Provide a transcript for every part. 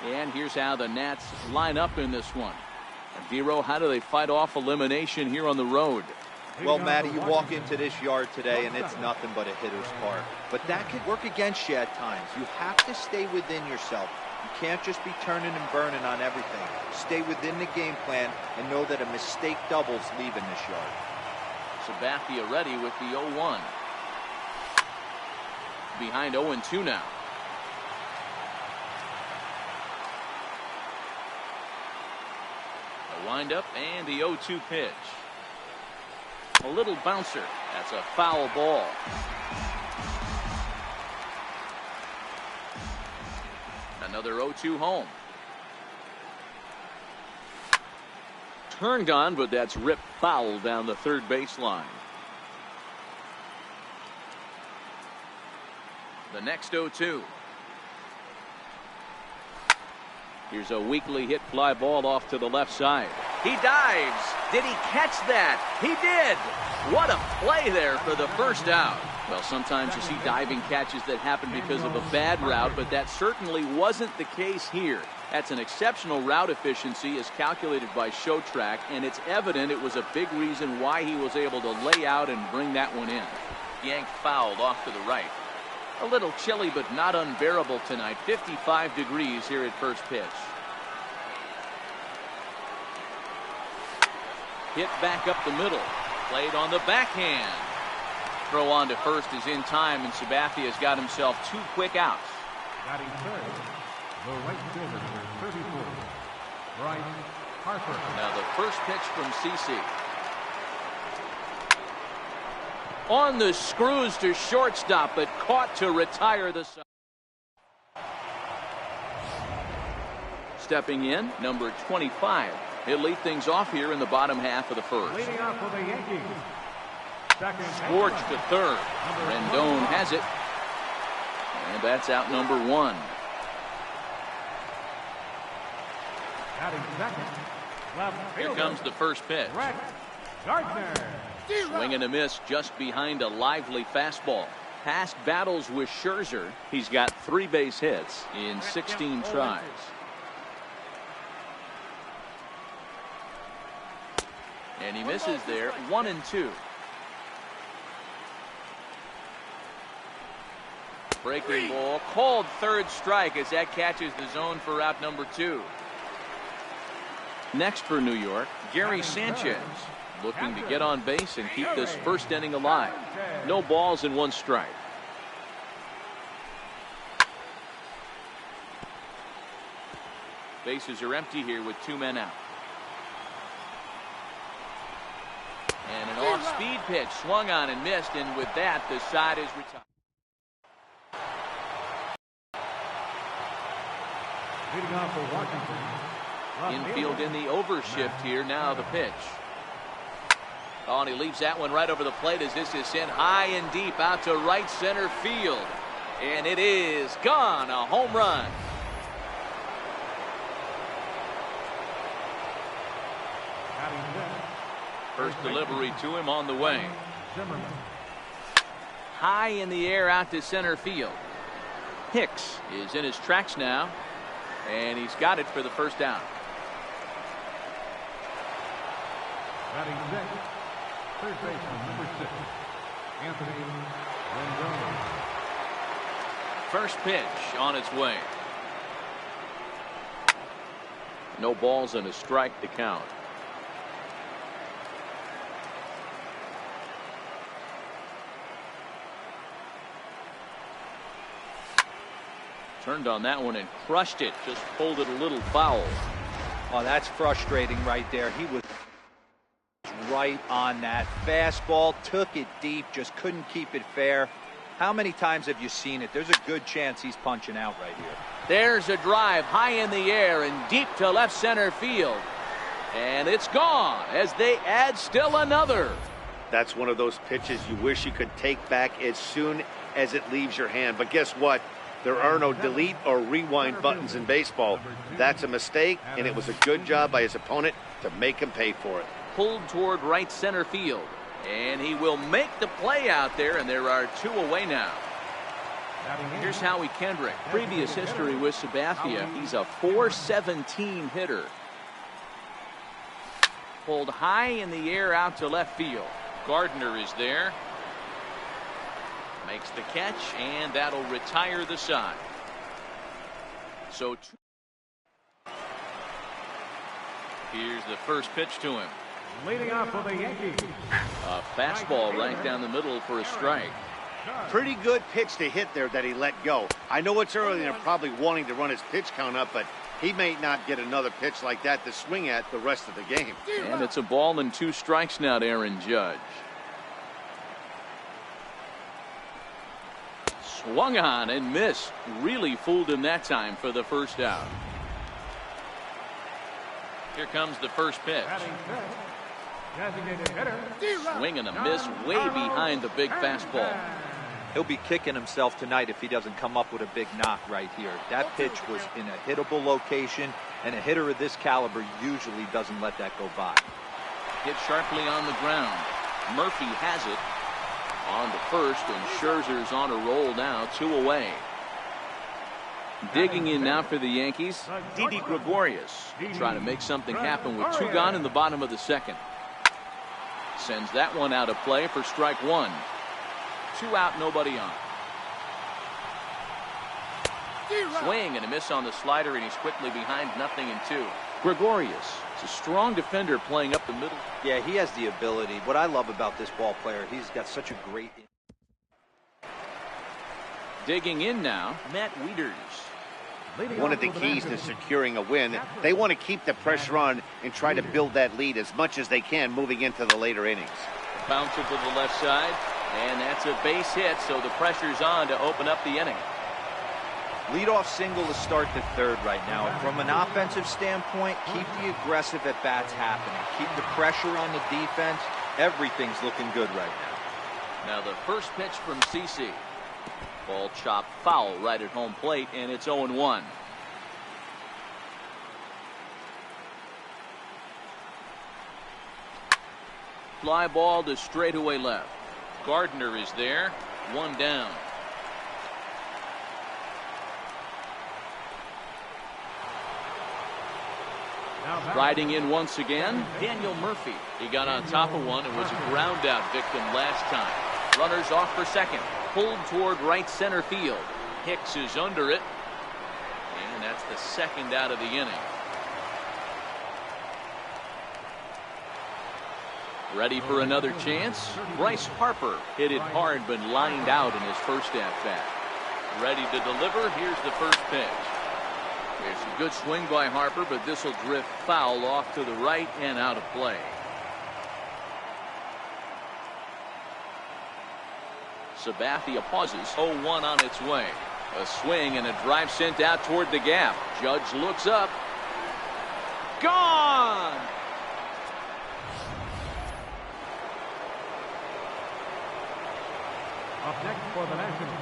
And here's how the Nats line up in this one. Vero, how do they fight off elimination here on the road? Well, Matty, you walk into this yard today and it's nothing but a hitter's park. But that could work against you at times. You have to stay within yourself. You can't just be turning and burning on everything. Stay within the game plan and know that a mistake doubles leaving this yard. Sabathia ready with the 0-1. Behind 0-2 now. A windup and the 0-2 pitch. A little bouncer. That's a foul ball. Another 0-2 home. Turned on, but that's ripped foul down the third baseline. The next 0-2. Here's a weakly hit fly ball off to the left side. He dives. Did he catch that? He did. What a play there for the first out. Well, sometimes you see diving catches that happen because of a bad route, but that certainly wasn't the case here. That's an exceptional route efficiency as calculated by ShowTrack, and it's evident it was a big reason why he was able to lay out and bring that one in. Yanked fouled off to the right. A little chilly, but not unbearable tonight. 55 degrees here at first pitch. Hit back up the middle. Played on the backhand. Throw on to first is in time, and Sabathia has got himself 2 quick outs. Batting third, the right fielder, number 34, Bryce Harper. Now the first pitch from CC. On the screws to shortstop, but caught to retire the side. Stepping in, number 25. He'll lead things off here in the bottom half of the first. Leading off for the Yankees. Scorched to third. Rendon has it. And that's out number 1. Here comes the first pitch. Swing and a miss just behind a lively fastball. Past battles with Scherzer, he's got 3 base hits in 16 tries. And he misses there. 1-2. Breaking ball, called third strike as that catches the zone for out number 2. Next for New York, Gary Sanchez, looking to get on base and keep this first inning alive. No balls and 1 strike. Bases are empty here with 2 men out. And an off-speed pitch swung on and missed, and with that the side is retired. Infield in the overshift here. Now the pitch. Oh, and he leaves that one right over the plate as this is sent high and deep out to right center field. And it is gone. A home run. First delivery to him on the way. High in the air out to center field. Hicks is in his tracks now, and he's got it for the first down. Batting sixth, third baseman, number 6, Anthony Rendon. First pitch on its way. No balls and a strike to count. Turned on that one and crushed it. Just pulled it a little foul. Oh, that's frustrating right there. He was right on that fastball, took it deep, just couldn't keep it fair. How many times have you seen it? There's a good chance he's punching out right here. There's a drive high in the air and deep to left center field. And it's gone as they add still another. That's one of those pitches you wish you could take back as soon as it leaves your hand. But guess what? There are no delete or rewind buttons in baseball. That's a mistake, and it was a good job by his opponent to make him pay for it. Pulled toward right center field, and he will make the play out there, and there are 2 away now. Here's Howie Kendrick. Previous history with Sabathia. He's a .417 hitter. Pulled high in the air out to left field. Gardner is there. Makes the catch, and that'll retire the side. So here's the first pitch to him. Leading off for the Yankees. A fastball right down the middle for a strike. Pretty good pitch to hit there that he let go. I know it's early and they're probably wanting to run his pitch count up, but he may not get another pitch like that to swing at the rest of the game. And it's a ball and 2 strikes now to Aaron Judge. Swung on and missed. Really fooled him that time for the first out. Here comes the first pitch. Designated hitter. Swing and a miss way behind the big fastball. He'll be kicking himself tonight if he doesn't come up with a big knock right here. That pitch was in a hittable location, and a hitter of this caliber usually doesn't let that go by. Hit sharply on the ground. Murphy has it. On to first, and Scherzer's on a roll now, 2 away. Digging in now for the Yankees, Didi Gregorius. Trying to make something happen with 2 gone in the bottom of the second. Sends that one out of play for strike 1. 2 out, nobody on. Swing and a miss on the slider, and he's quickly behind 0-2. Gregorius is a strong defender playing up the middle. Yeah, he has the ability. What I love about this ball player, he's got such a great... Digging in now, Matt Wieters. One of the keys to securing a win, they want to keep the pressure on and try to build that lead as much as they can moving into the later innings. Bouncer to the left side, and that's a base hit, so the pressure's on to open up the inning. Leadoff single to start the third right now. From an offensive standpoint, keep the aggressive at-bats happening. Keep the pressure on the defense. Everything's looking good right now. Now the first pitch from CC. Ball chopped foul right at home plate, and it's 0-1. Fly ball to straightaway left. Gardner is there. 1 down. Riding in once again, Daniel Murphy. He got on top of one and was a ground out victim last time. Runners off for second. Pulled toward right center field. Hicks is under it. And that's the second out of the inning. Ready for another chance? Bryce Harper hit it hard but lined out in his first at-bat. Ready to deliver. Here's the first pitch. There's a good swing by Harper, but this will drift foul off to the right and out of play. Sabathia pauses. 0-1 on its way. A swing and a drive sent out toward the gap. Judge looks up. Gone! Up next for the Nationals.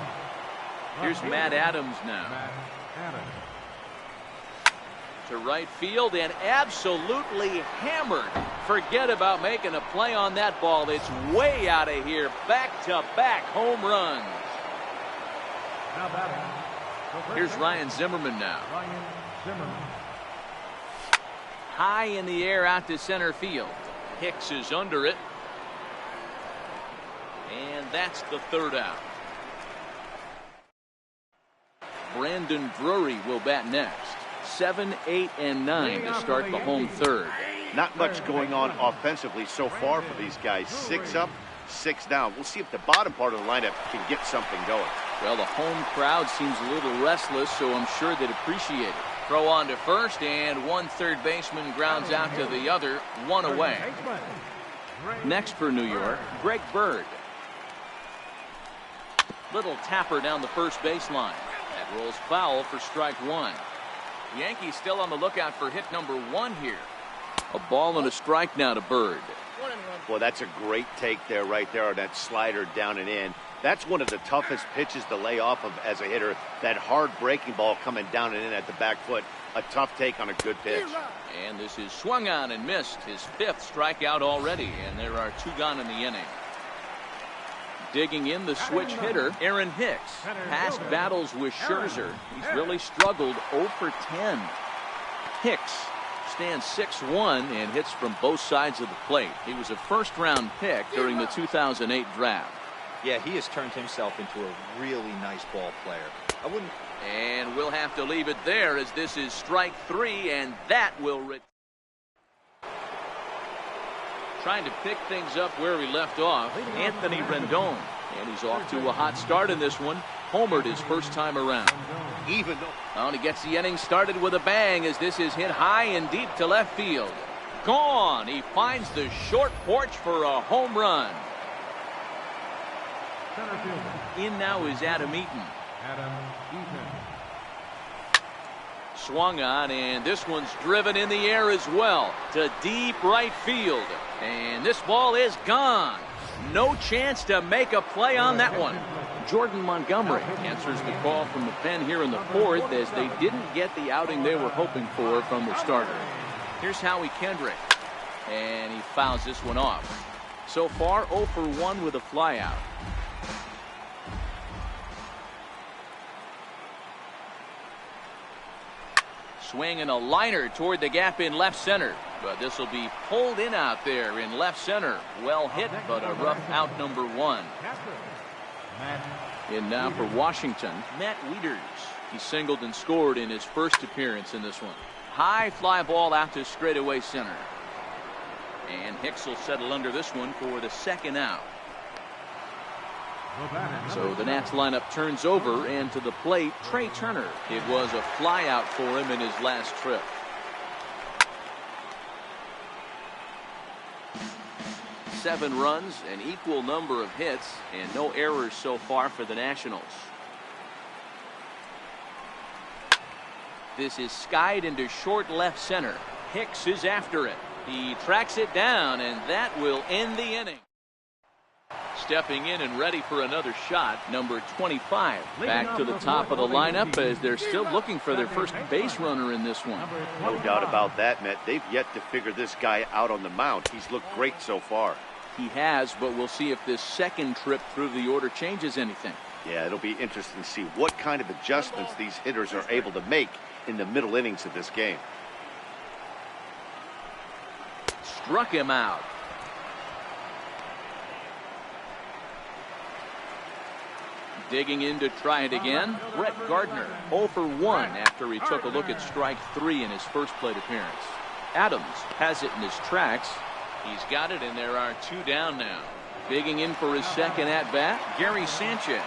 Here's Matt Adams now. Matt Adams. To right field and absolutely hammered. Forget about making a play on that ball. It's way out of here. Back-to-back home runs. Now batting. Here's Ryan Zimmerman now. Ryan Zimmerman. High in the air out to center field. Hicks is under it. And that's the third out. Brandon Drury will bat next. 7, 8, and 9 to start the home third. Not much going on offensively so far for these guys. 6 up, 6 down. We'll see if the bottom part of the lineup can get something going. Well, the home crowd seems a little restless, so I'm sure they'd appreciate it. Throw on to first, and one third baseman grounds out to the other, 1 away. Next for New York, Greg Bird. Little tapper down the first baseline. That rolls foul for strike 1. Yankees still on the lookout for hit number 1 here. A ball and a strike now to Bird. Well, that's a great take there, right there on that slider down and in. That's one of the toughest pitches to lay off of as a hitter. That hard breaking ball coming down and in at the back foot. A tough take on a good pitch. And this is swung on and missed. His 5th strikeout already, and there are 2 gone in the inning. Digging in, the switch hitter, Aaron Hicks. Past battles with Scherzer, he's really struggled 0 for 10. Hicks stands 6'1" and hits from both sides of the plate. He was a first-round pick during the 2008 draft. Yeah, he has turned himself into a really nice ball player. And we'll have to leave it there, as this is strike 3, and that will trying to pick things up where he left off, Anthony Rendon. And he's off to a hot start in this one. Homered his first time around. And he gets the inning started with a bang, as this is hit high and deep to left field. Gone. He finds the short porch for a home run. In now is Adam Eaton. Swung on, and this one's driven in the air as well to deep right field. And this ball is gone. No chance to make a play on that one. Jordan Montgomery answers the call from the pen here in the fourth, as they didn't get the outing they were hoping for from the starter. Here's Howie Kendrick, and he fouls this one off. So far 0 for 1 with a flyout. Swing and a liner toward the gap in left center, but this will be pulled in out there in left center. Well hit, but a rough out, number 1. In now for Washington, Matt Wieters. He singled and scored in his first appearance in this one. High fly ball out to straightaway center, and Hicks will settle under this one for the second out. So the Nats lineup turns over, and to the plate, Trey Turner. It was a fly out for him in his last trip. Seven runs, an equal number of hits, and no errors so far for the Nationals. This is skied into short left center. Hicks is after it. He tracks it down, and that will end the inning. Stepping in and ready for another shot, number 25. Back to the top of the lineup, as they're still looking for their first base runner in this one. No doubt about that, Matt. They've yet to figure this guy out on the mound. He's looked great so far. He has, but we'll see if this second trip through the order changes anything. Yeah, it'll be interesting to see what kind of adjustments these hitters are able to make in the middle innings of this game. Struck him out. Digging in to try it again, Brett Gardner, 0 for 1 after he took a look at strike 3 in his first plate appearance. Adams has it in his tracks. He's got it, and there are 2 down now. Digging in for his second at-bat, Gary Sanchez.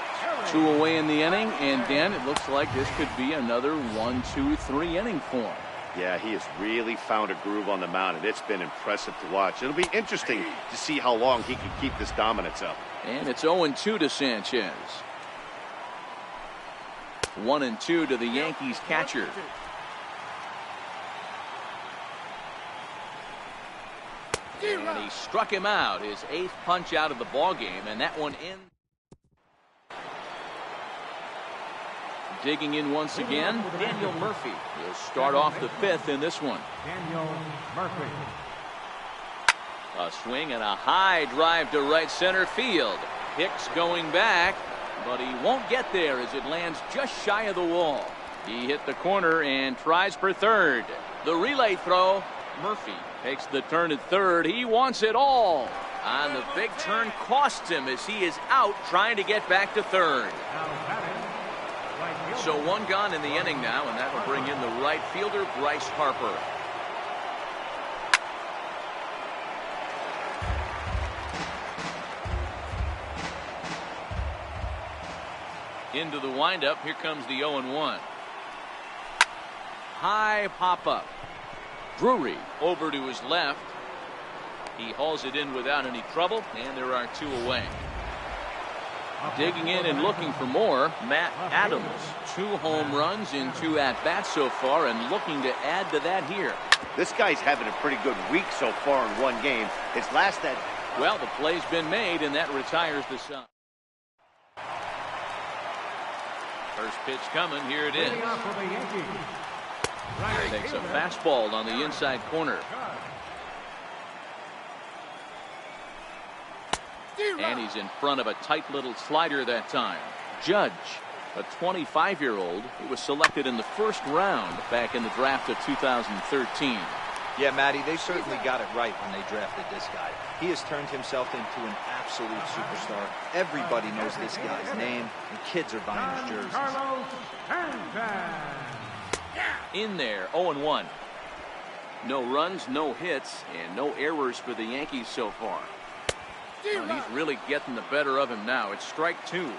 2 away in the inning, and Dan, it looks like this could be another 1-2-3 inning for him. Yeah, he has really found a groove on the mound, and it's been impressive to watch. It'll be interesting to see how long he can keep this dominance up. And it's 0-2 to Sanchez. 1-2 to the Yankees catcher. And he struck him out, his 8th punch out of the ball game, and that one in. Digging in once again, Daniel Murphy. He'll start off the 5th in this one. Daniel Murphy. A swing and a high drive to right center field. Hicks going back, but he won't get there as it lands just shy of the wall. He hit the corner and tries for third. The relay throw. Murphy takes the turn at third. He wants it all. On the big turn costs him, as he is out trying to get back to third. So 1 gone in the inning now, and that will bring in the right fielder, Bryce Harper. Into the windup. Here comes the 0-1. High pop-up. Drury over to his left. He hauls it in without any trouble, and there are 2 away. Digging in and looking for more, Matt Adams. 2 home runs in 2 at-bats so far, and looking to add to that here. This guy's having a pretty good week so far in 1 game. His last at... Well, the play's been made, and that retires the side. First pitch coming. Here it is. Takes a fastball on the inside corner. And he's in front of a tight little slider that time. Judge, a 25-year-old who was selected in the first round back in the draft of 2013. Yeah, Matty, they certainly got it right when they drafted this guy. He has turned himself into an absolute superstar. Everybody knows this guy's name, and kids are buying his jerseys. In there, 0-1. No runs, no hits, and no errors for the Yankees so far. And he's really getting the better of him now. It's strike 2.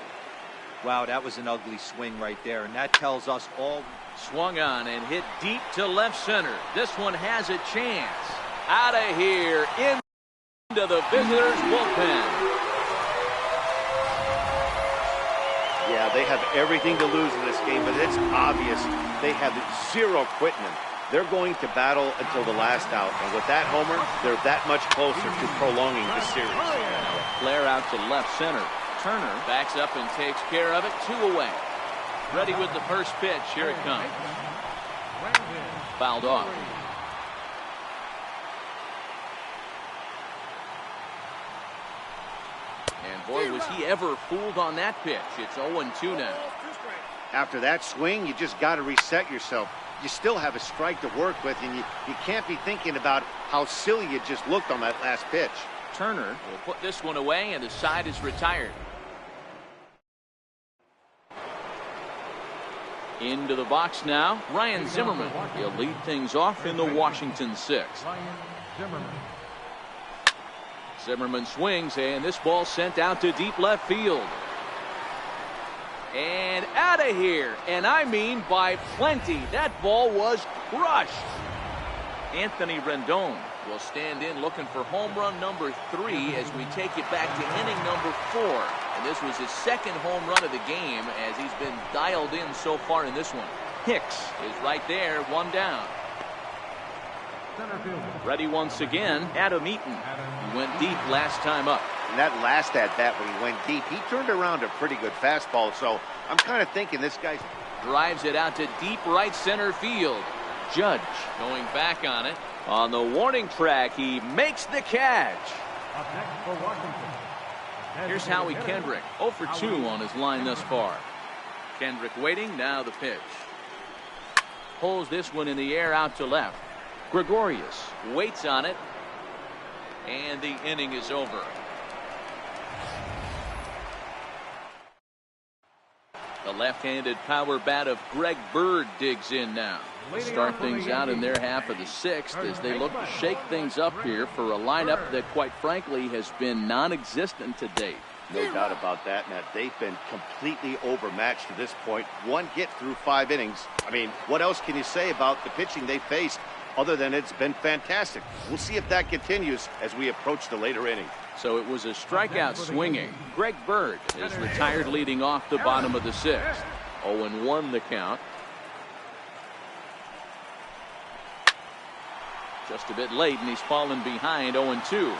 Wow, that was an ugly swing right there, and that tells us all. Swung on and hit deep to left center. This one has a chance. Out of here, into the visitors' bullpen. Yeah, they have everything to lose in this game, but it's obvious they have zero quitting them. They're going to battle until the last out, and with that homer, they're that much closer to prolonging the series. Flare out to left center. Turner backs up and takes care of it. 2 away. Ready with the first pitch. Here it comes. Fouled off. And boy, was he ever fooled on that pitch. It's 0-2 now. After that swing, you just got to reset yourself. You still have a strike to work with, and you can't be thinking about how silly you just looked on that last pitch. Turner will put this one away, and the side is retired. Into the box now, Ryan Zimmerman. He'll lead things off in the Washington 6th. Zimmerman swings, and this ball sent out to deep left field. And out of here, and I mean by plenty. That ball was crushed. Anthony Rendon will stand in looking for home run number 3 as we take it back to inning number 4. And this was his second home run of the game as he's been dialed in so far in this one. Hicks is right there, 1 down. Ready once again, Adam Eaton. He went deep last time up. And that last at-bat when he went deep, he turned around a pretty good fastball. So I'm kind of thinking this guy drives it out to deep right center field. Judge going back on it. On the warning track, he makes the catch. Here's Howie Kendrick, 0 for 2 on his line thus far. Kendrick waiting, now the pitch. Pulls this one in the air out to left. Gregorius waits on it, and the inning is over. The left-handed power bat of Greg Bird digs in now. Start things out in their half of the 6th as they look to shake things up here for a lineup that, quite frankly, has been non-existent to date. No doubt about that, Matt. They've been completely overmatched to this point. 1 hit through 5 innings. I mean, what else can you say about the pitching they faced other than it's been fantastic? We'll see if that continues as we approach the later innings. So it was a strikeout swinging. Greg Bird is retired leading off the bottom of the 6th. 0-1 the count. Just a bit late, and he's fallen behind 0-2.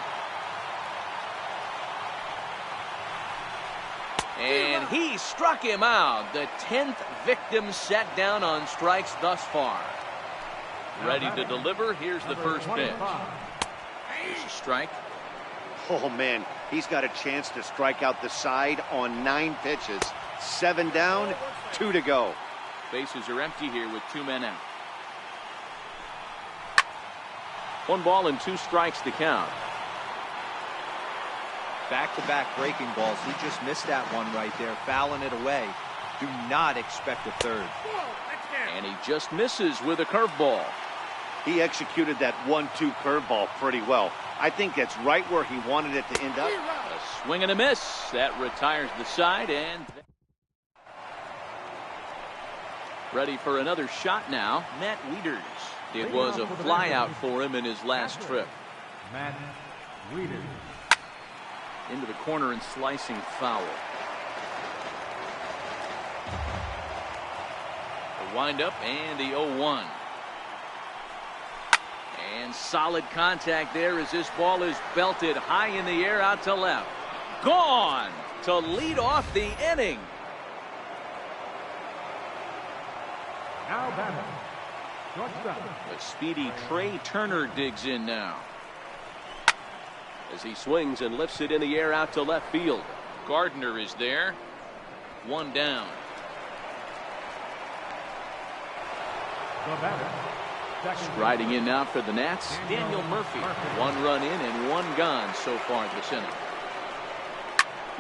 And he struck him out. The 10th victim set down on strikes thus far. Ready to deliver. Here's the first pitch. Here's a strike. Oh, man, he's got a chance to strike out the side on 9 pitches. 7 down, 2 to go. Bases are empty here with 2 men out. 1 ball and 2 strikes to count. Back-to-back breaking balls. He just missed that one right there, fouling it away. Do not expect a third. And he just misses with a curveball. He executed that 1-2 curveball pretty well. I think that's right where he wanted it to end up. A swing and a miss. That retires the side, and ready for another shot now, Matt Wieters. It was a fly out for him in his last trip. Matt Wieters. Into the corner and slicing foul. The windup and the 0-1. And solid contact there as this ball is belted high in the air out to left. Gone to lead off the inning. Now batting. Shortstop. The speedy Trey Turner digs in now. as he swings and lifts it in the air out to left field. Gardner is there. One down. Striding in now for the Nats, Daniel Murphy. 1 run in and 1 gone so far this inning.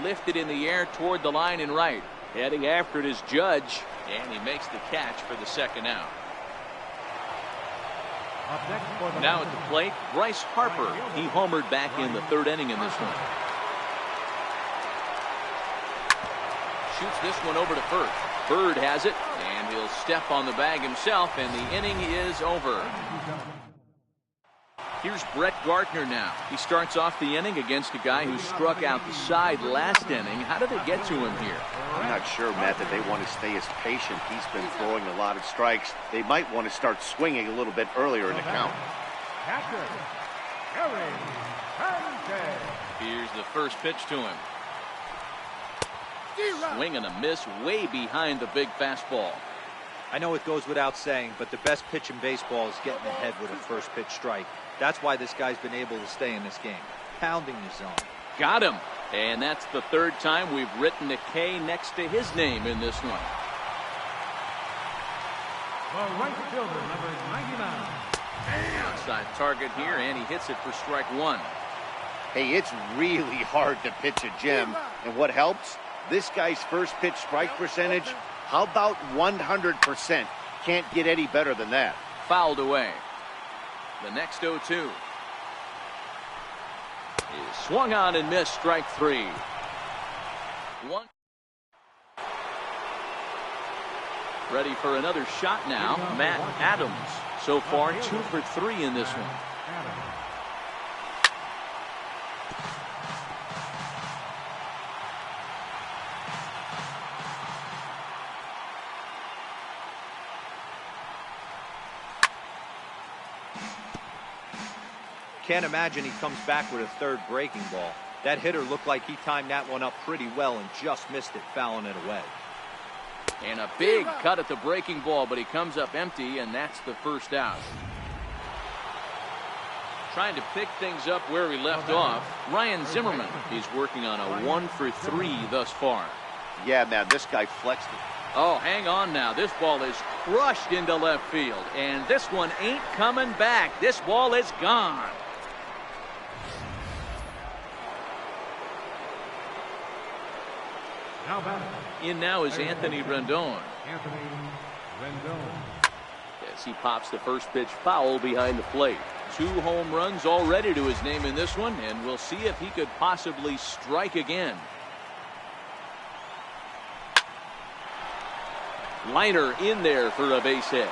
Lifted in the air toward the line and right. Heading after it is Judge, and he makes the catch for the second out. Now at the plate, Bryce Harper. He homered back in the 3rd inning in this one. Shoots this one over to first. Bird has it, and he'll step on the bag himself, and the inning is over. Here's Brett Gardner now. He starts off the inning against a guy who struck out the side last inning. How did they get to him here? I'm not sure, Matt, that they want to stay as patient. He's been throwing a lot of strikes. They might want to start swinging a little bit earlier in the count. Here's the first pitch to him. Swing and a miss way behind the big fastball. I know it goes without saying, but the best pitch in baseball is getting ahead with a first pitch strike. That's why this guy's been able to stay in this game. Pounding the zone. Got him. And that's the 3rd time we've written a K next to his name in this one. The right fielder, number 99. Outside target here, and he hits it for strike 1. Hey, it's really hard to pitch a gem. And what helps? This guy's first pitch strike percentage, how about 100%? Can't get any better than that. Fouled away. The next 0-2 is swung on and missed, strike 3. 1. Ready for another shot now, Matt Adams. So far 2 for 3 in this one. Can't imagine he comes back with a 3rd breaking ball. That hitter looked like he timed that one up pretty well and just missed it, fouling it away. And a big cut at the breaking ball, but he comes up empty, and that's the first out. Trying to pick things up where he left off, Ryan Zimmerman. He's working on a 1 for 3 thus far. Yeah, man, this guy flexed it. Oh, hang on now. This ball is crushed into left field, and this one ain't coming back. This ball is gone. In now is Anthony Rendon. As he pops the first pitch foul behind the plate. 2 home runs already to his name in this one, and we'll see if he could possibly strike again. Liner in there for a base hit.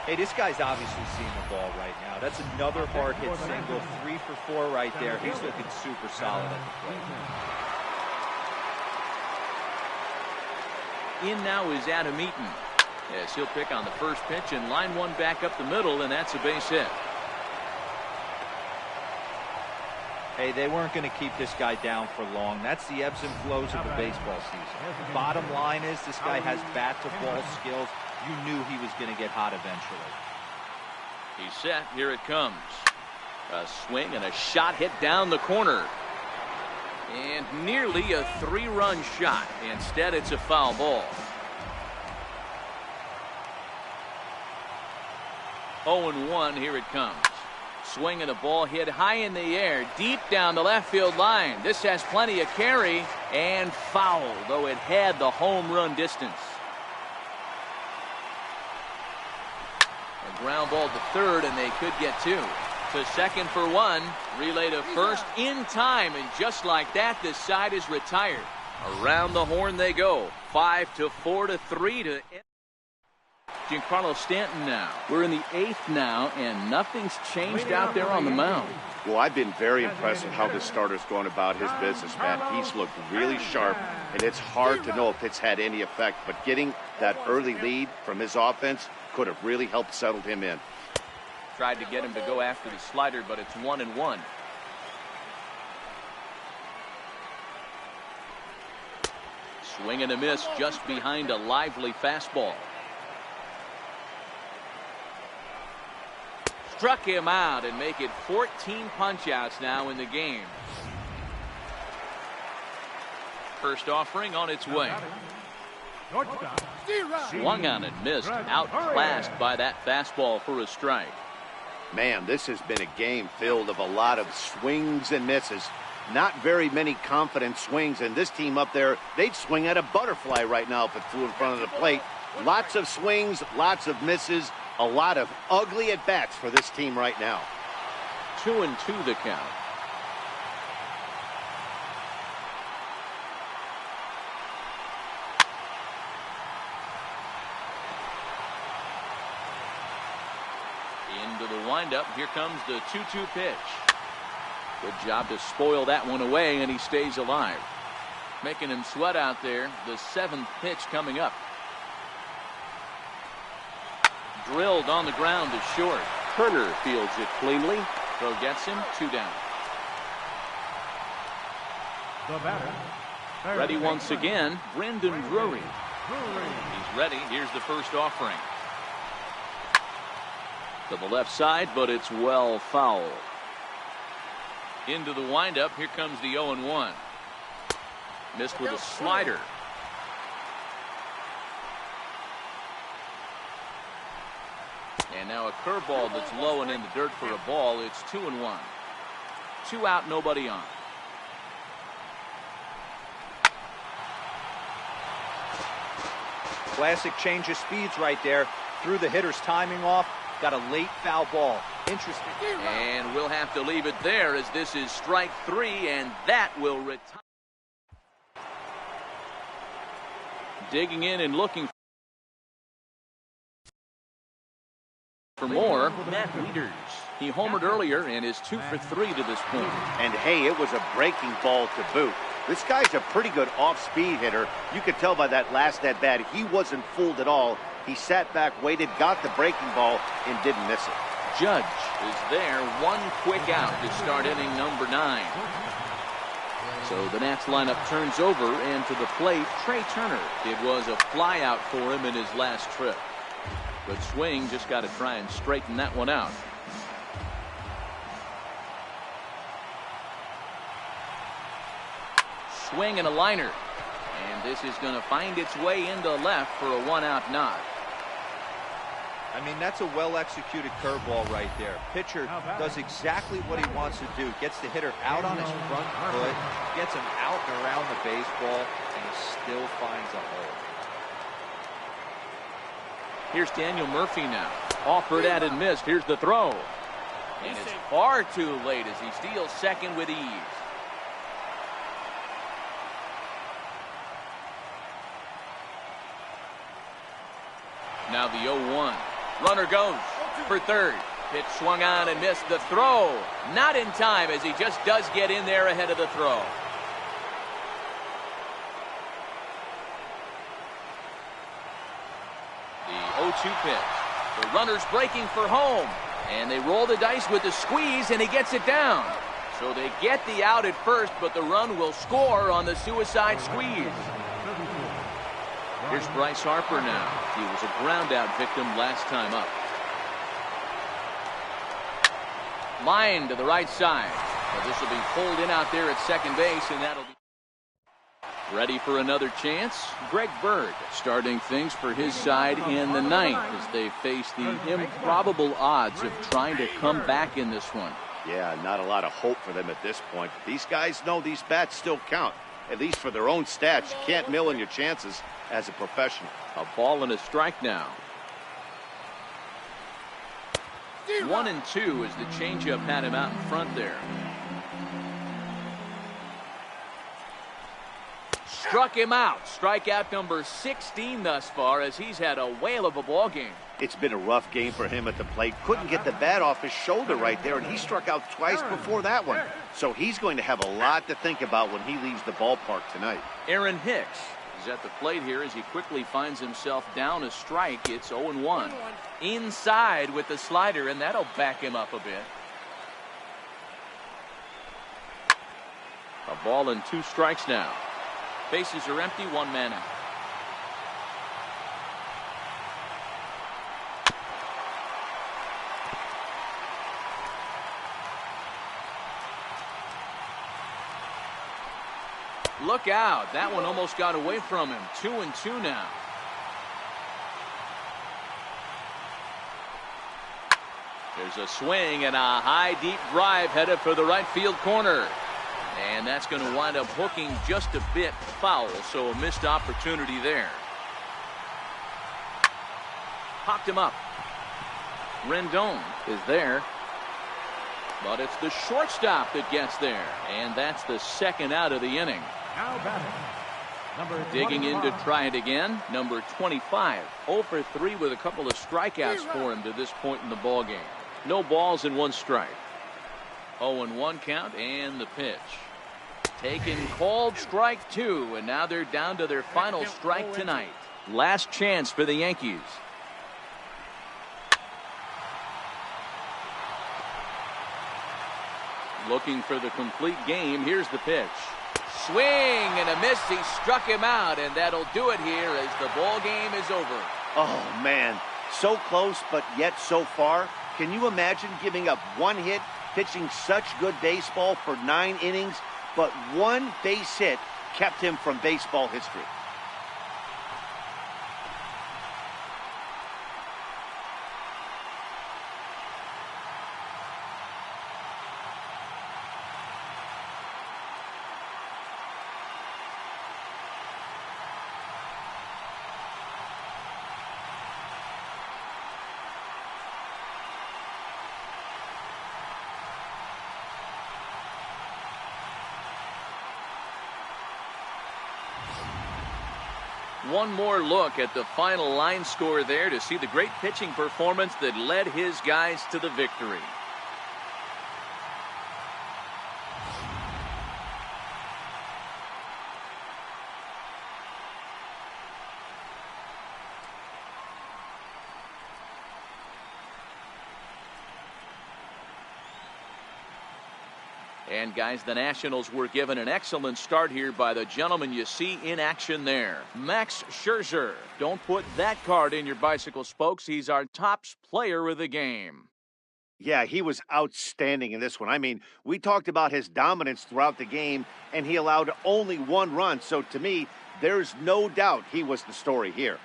Hey, this guy's obviously seeing the ball right now. That's another hard hit single. 3 for 4 right there. He's looking super solid at the plate. In now is Adam Eaton. As he'll pick on the first pitch and line one back up the middle, and that's a base hit. Hey, they weren't going to keep this guy down for long. That's the ebbs and flows of the baseball season. Bottom line is this guy has bat-to-ball skills. You knew he was going to get hot eventually. He's set. Here it comes. A swing and a shot hit down the corner. And nearly a 3-run shot. Instead, it's a foul ball. 0-1. Here it comes. Swing and a ball hit high in the air, deep down the left field line. This has plenty of carry, and foul, though it had the home run distance. A ground ball to third, and they could get 2. To second for 1. Relay to first in time, and just like that, this side is retired. Around the horn they go. 5-4 to 3 to end. Giancarlo Stanton now. We're in the 8th now, and nothing's changed out there on the mound. Well, I've been very impressed with how this starter's going about his business, Matt. He's looked really sharp, and it's hard to know if it's had any effect, but getting that early lead from his offense could have really helped settle him in. Tried to get him to go after the slider, but it's 1-1. Swing and a miss just behind a lively fastball. Struck him out and make it 14 punch-outs now in the game. First offering on its way. Swung on and missed. Outclassed by that fastball for a strike. Man, this has been a game filled of a lot of swings and misses. Not very many confident swings, and this team up there, they'd swing at a butterfly right now if it flew in front of the plate. Lots of swings, lots of misses, a lot of ugly at-bats for this team right now. 2-2 the count. Into the windup. Here comes the 2-2 pitch. Good job to spoil that one away, and he stays alive. Making him sweat out there. The 7th pitch coming up. Drilled on the ground to short. Turner fields it cleanly. Throw gets him. 2 down. The batter. Ready once again, Brendan Drury. He's ready. Here's the first offering. To the left side, but it's well foul. Into the windup. Here comes the 0-1. Missed with a slider. And now a curveball that's low and in the dirt for a ball. It's 2-1. 2 out, nobody on. Classic change of speeds right there. Threw the hitter's timing off. Got a late foul ball. Interesting. And we'll have to leave it there as this is strike 3, and that will retire. Digging in and looking for more, Matt Wieters. He homered earlier and is 2 for 3 to this point. And hey, it was a breaking ball to boot. This guy's a pretty good off-speed hitter. You could tell by that last at-bat, he wasn't fooled at all. He sat back, waited, got the breaking ball, and didn't miss it. Judge is there, 1 quick out to start inning number 9. So the Nats lineup turns over, and to the plate, Trey Turner. It was a fly out for him in his last trip. Good swing, just got to try and straighten that one out. Swing and a liner. And this is going to find its way into left for a 1-out knock. I mean, that's a well-executed curveball right there. Pitcher does exactly what he wants to do. Gets the hitter out on his front foot, gets him out and around the baseball, and he still finds a hole. Here's Daniel Murphy now. Offered at and missed. Here's the throw. And it's far too late as he steals second with ease. Now the 0-1. Runner goes for third. Pitch swung on and missed. The throw not in time as he just does get in there ahead of the throw. The 0-2 pitch. The runner's breaking for home. And they roll the dice with the squeeze, and he gets it down. So they get the out at first, but the run will score on the suicide squeeze. Here's Bryce Harper now. He was a ground-out victim last time up. Line to the right side. But this will be pulled in out there at second base, and that'll be ready for another chance. Greg Bird starting things for his side in the 9th as they face the improbable odds of trying to come back in this one. Yeah, not a lot of hope for them at this point. These guys know these bats still count, at least for their own stats. You can't mill in your chances as a professional. A ball and a strike now. 1-2 as the changeup had him out in front there. Struck him out. Strikeout number 16 thus far as he's had a whale of a ball game. It's been a rough game for him at the plate. Couldn't get the bat off his shoulder right there, and he struck out twice before that one. So he's going to have a lot to think about when he leaves the ballpark tonight. Aaron Hicks is at the plate here as he quickly finds himself down a strike. It's 0-1. Inside with the slider, and that'll back him up a bit. A ball and 2 strikes now. Bases are empty, 1 man out. Look out. That one almost got away from him. 2-2 now. There's a swing and a high deep drive headed for the right field corner. And that's going to wind up hooking just a bit foul, so a missed opportunity there. Popped him up. Rendon is there. But it's the shortstop that gets there. And that's the second out of the inning. Now batting, number Digging in 25. to try it again, number 25. 0 for 3 with a couple of strikeouts for him to this point in the ballgame. No balls and 1 strike. 0-1 count and the pitch. Taken, called, strike 2, and now they're down to their final strike tonight. Last chance for the Yankees. Looking for the complete game. Here's the pitch. Swing and a miss. He struck him out, and that'll do it here as the ball game is over. Oh, man. So close, but yet so far. Can you imagine giving up 1 hit, pitching such good baseball for 9 innings, but 1 base hit kept him from baseball history? One more look at the final line score there to see the great pitching performance that led his guys to the victory. And guys, the Nationals were given an excellent start here by the gentleman you see in action there, Max Scherzer. Don't put that card in your bicycle spokes. He's our top player of the game. Yeah, he was outstanding in this one. I mean, we talked about his dominance throughout the game, and he allowed only 1 run. So to me, there's no doubt he was the story here.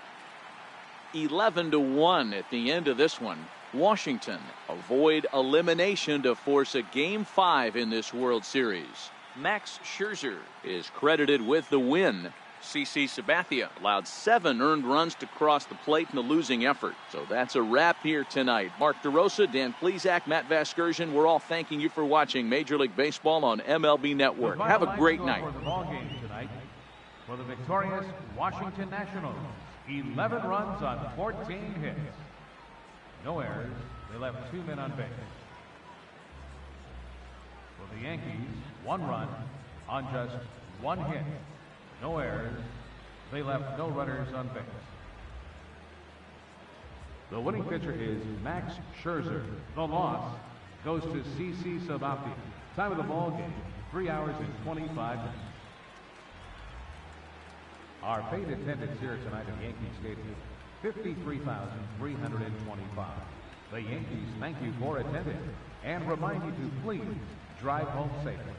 11-1 at the end of this one. Washington avoid elimination to force a Game 5 in this World Series. Max Scherzer is credited with the win. CC Sabathia allowed 7 earned runs to cross the plate in a losing effort. So that's a wrap here tonight. Mark DeRosa, Dan Plesac, Matt Vasgersian, we're all thanking you for watching Major League Baseball on MLB Network. Have a great night. For the ball game tonight, for the victorious Washington Nationals, 11 runs on 14 hits. No errors. They left 2 men on base. For the Yankees, 1 run on just 1 hit. No errors. They left no runners on base. The winning pitcher is Max Scherzer. The loss goes to CC Sabathia. Time of the ball game, 3 hours and 25 minutes. Our paid attendance here tonight at Yankee Stadium, 53,325. The Yankees thank you for attending and remind you to please drive home safely.